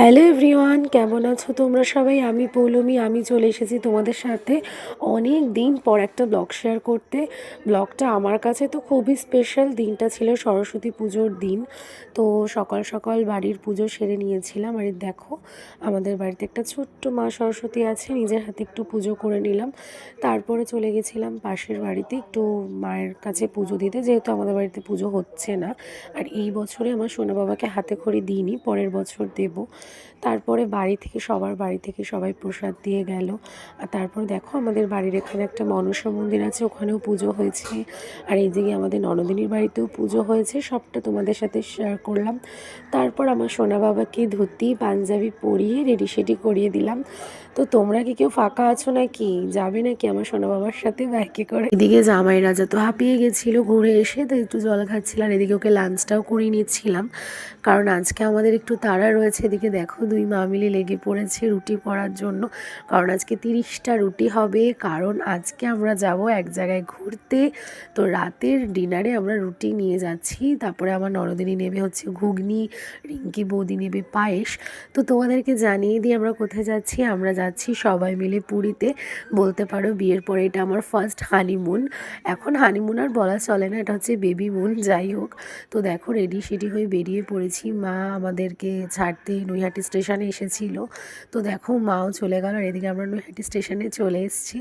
Hello everyone, কেমন আছো তোমরা সবাই? আমি পৌলমি। আমি চলে এসেছি তোমাদের সাথে অনেক দিন পর একটা ব্লগ শেয়ার করতে। ব্লগটা আমার কাছে তো খুবই স্পেশাল। দিনটা ছিল সরস্বতী পুজোর দিন। তো সকাল সকাল বাড়ির পুজো সেরে নিয়েছিলাম। আর দেখো, আমাদের বাড়িতে একটা ছোট্ট মা সরস্বতী আছে, নিজের হাতে একটু পুজো করে নিলাম। তারপরে চলে গেছিলাম পাশের বাড়িতে একটু মায়ের কাছে পুজো দিতে, যেহেতু আমাদের বাড়িতে পুজো হচ্ছে না। আর এই বছরে আমার সোনা বাবাকে হাতে খড়ি দিইনি, পরের বছর দেবো। তারপরে সবার বাড়ি থেকে সবাই প্রসাদ দিয়ে গেল। আর তারপরে দেখো, আমাদের বাড়ির এখানে একটা মনসা মন্দির আছে, ওখানেও পুজো হয়েছে। আর এইদিকে আমাদের ননদিনীর বাড়িতেও পুজো হয়েছে, সবটা তোমাদের সাথে শেয়ার করলাম। তারপর আমার সোনা বাবাকে ধুতি পাঞ্জাবি পরিয়ে রেডি সেডি করিয়ে দিলাম। তো তোমরা কি কেউ ফাঁকা আছো নাকি? যাবে নাকি আমার সোনা বাবার সাথে বাইকে করে? এদিকে জামাই রাজা তো হাঁপিয়ে গেছিল ঘুরে এসে, তো একটু জল খাচ্ছিলাম। এদিকে ওকে লাঞ্চটাও করে নিচ্ছিলাম, কারণ আজকে আমাদের একটু তাড়া রয়েছে। এদিকে দেখো, দুই মা মিলে লেগে পড়েছে রুটি করার জন্য, কারণ আজকে 30টা রুটি হবে। কারণ আজকে আমরা যাব এক জায়গায় ঘুরতে। তো রাতের ডিনারে আমরা রুটি নিয়ে যাচ্ছি। তারপরে আমার ননদিনী নেবে হচ্ছে ঘুগনি, রিঙ্কি বৌদি নেবে পায়েস। তো তোমাদেরকে জানিয়ে দিই আমরা কোথায় যাচ্ছি। আমরা যাচ্ছি সবাই মিলে পুরীতে। বলতে পারো বিয়ের পরে এটা আমার ফার্স্ট হানিমুন। এখন হানিমুন আর বলা চলে না, এটা হচ্ছে বেবি মুন। যাই হোক, তো দেখো রেডি সেডি হয়ে বেরিয়ে পড়েছি। মা আমাদেরকে ছাড়তে নৈহাটি স্টেশনে এসেছিল। তো দেখো, মাও চলে গেল। আর এদিকে আমরা নৈহাটি স্টেশনে চলে এসেছি।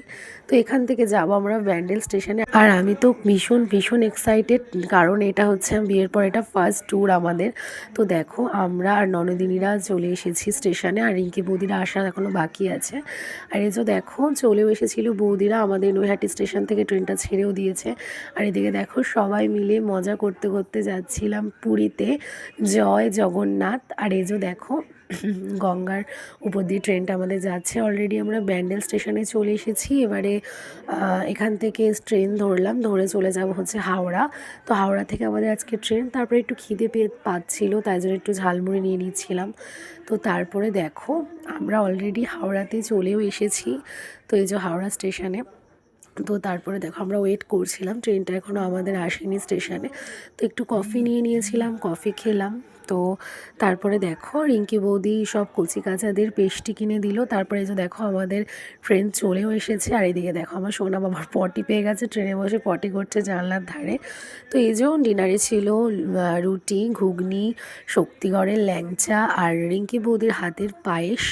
তো এখান থেকে যাব আমরা ব্যান্ডেল স্টেশনে। আর আমি তো ভীষণ ভীষণ এক্সাইটেড, কারণ এটা হচ্ছে বিয়ের পর এটা ফার্স্ট ট্যুর আমাদের। তো দেখো, আমরা আর ননদিনীরা চলে এসেছি স্টেশনে, আর রিঙ্কি বৌদিরা আসার এখনও বাকি আছে। আর এই যে দেখো, চলেও এসেছিল বৌদিরা। আমাদের নৈহাটি স্টেশন থেকে ট্রেনটা ছেড়েও দিয়েছে। আর এদিকে দেখো, সবাই মিলে মজা করতে করতে যাচ্ছিলাম পুরীতে। জয় জগন্নাথ। আর এই যে দেখো, গঙ্গার উপর দিয়ে ট্রেনটা আমাদের যাচ্ছে। অলরেডি আমরা ব্যান্ডেল স্টেশনে চলে এসেছি। এবারে এখান থেকে ট্রেন ধরলাম, ধরে চলে যাব হচ্ছে হাওড়া। তো হাওড়া থেকে আমাদের আজকে ট্রেন। তারপরে একটু খিদে পাচ্ছিল, তাই জন্য একটু ঝালমুড়ি নিয়ে নিচ্ছিলাম। তো তারপরে দেখো, আমরা অলরেডি হাওড়াতে চলেও এসেছি। তো এই যে হাওড়া স্টেশনে। তো তারপরে দেখো, আমরা ওয়েট করছিলাম, ট্রেনটা এখনও আমাদের আসেনি স্টেশনে। তো একটু কফি নিয়ে নিয়েছিলাম, কফি খেলাম। তো তারপরে দেখো, রিঙ্কি বৌদি সব কচি কাচাদের পেস্টি কিনে দিল। তারপরে যে দেখো, আমাদের ট্রেন চলেও এসেছে। আর এদিকে দেখো, আমার সোনা বাবার পটি পেয়ে গেছে, ট্রেনে বসে পটি করছে জানলার ধারে। তো এই যে ডিনারে ছিল রুটি, ঘুগনি, শক্তিগড়ের ল্যাংচা আর রিঙ্কি বৌদির হাতের পায়েস।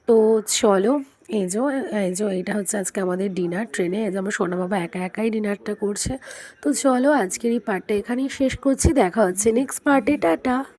তো চলো, এইটা হচ্ছে আজকে আমাদের ডিনার ট্রেনে। এই যে আমার সোনা বাবা একা একাই ডিনারটা করছে। তো চলো, আজকের এই পার্টটা এখানেই শেষ করছি। দেখা হচ্ছে নেক্সট পার্টে। টাটা।